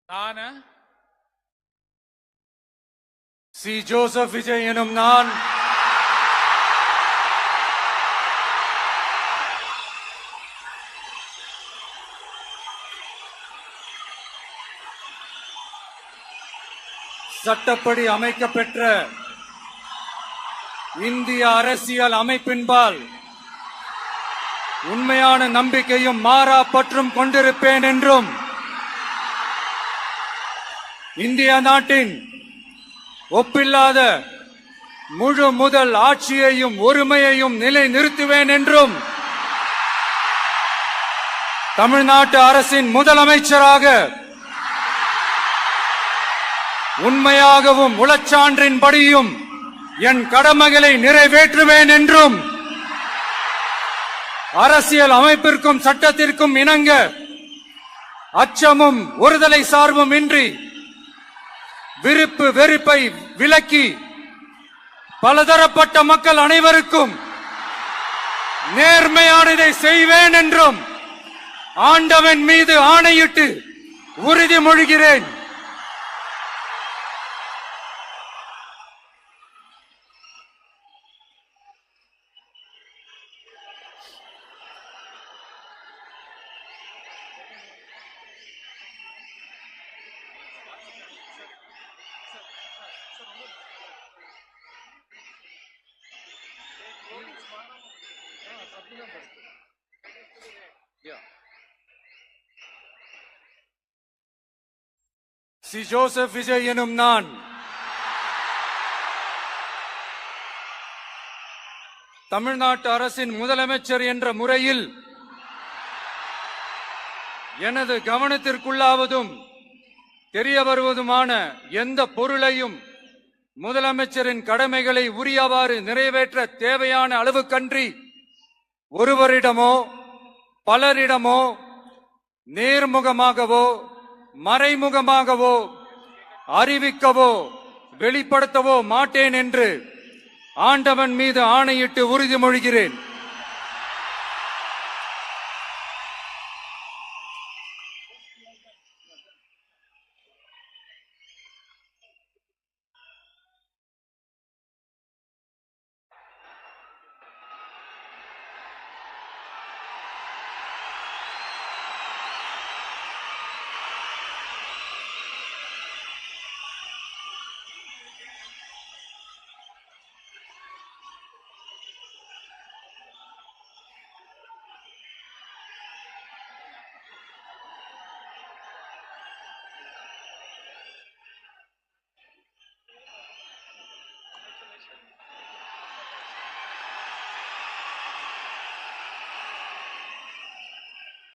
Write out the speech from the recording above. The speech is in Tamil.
நான் சி. ஜோசப் விஜய் எனும் நான் சட்டப்படி அமைக்கப்பெற்ற இந்திய அரசியல் அமைப்பின்பால் உண்மையான நம்பிக்கையும் மாறா பற்றும் கொண்டிருப்பேன் என்றும் இந்திய நாட்டின் ஒப்பில்லாத முழு முதல் ஆட்சியையும் ஒருமையையும் நிலை நிறுத்துவேன் என்றும் தமிழ்நாட்டு அரசின் முதலமைச்சராக உண்மையாகவும் உளச்சான்றின்படியும் என் கடமைகளை நிறைவேற்றுவேன் என்றும் அரசியல் அமைப்பிற்கும் சட்டத்திற்கும் இணங்க அச்சமும் ஒருதலை சார்பும் இன்றி விருப்பு வெறுப்பை விலக்கி பலதரப்பட்ட மக்கள் அனைவருக்கும் நேர்மையானதை செய்வேன் என்றும் ஆண்டவன் மீது ஆணையிட்டு உறுதிமொழிகிறேன். சி. ஜோசப் விஜய் எனும் நான் தமிழ்நாட்டு அரசின் முதலமைச்சர் என்ற முறையில் எனது கவனத்திற்குள்ளாவதும் தெரிய வருவதுமான எந்த பொருளையும் முதலமைச்சரின் கடமைகளை உரியவாறு நிறைவேற்ற தேவையான அளவுக்கன்றி ஒருவரிடமோ பலரிடமோ நேர்முகமாகவோ மறைமுகமாகவோ அறிவிக்கவோ வெளிப்படுத்தவோ மாட்டேன் என்று ஆண்டவன் மீது ஆணையிட்டு உறுதிமொழிகிறேன்.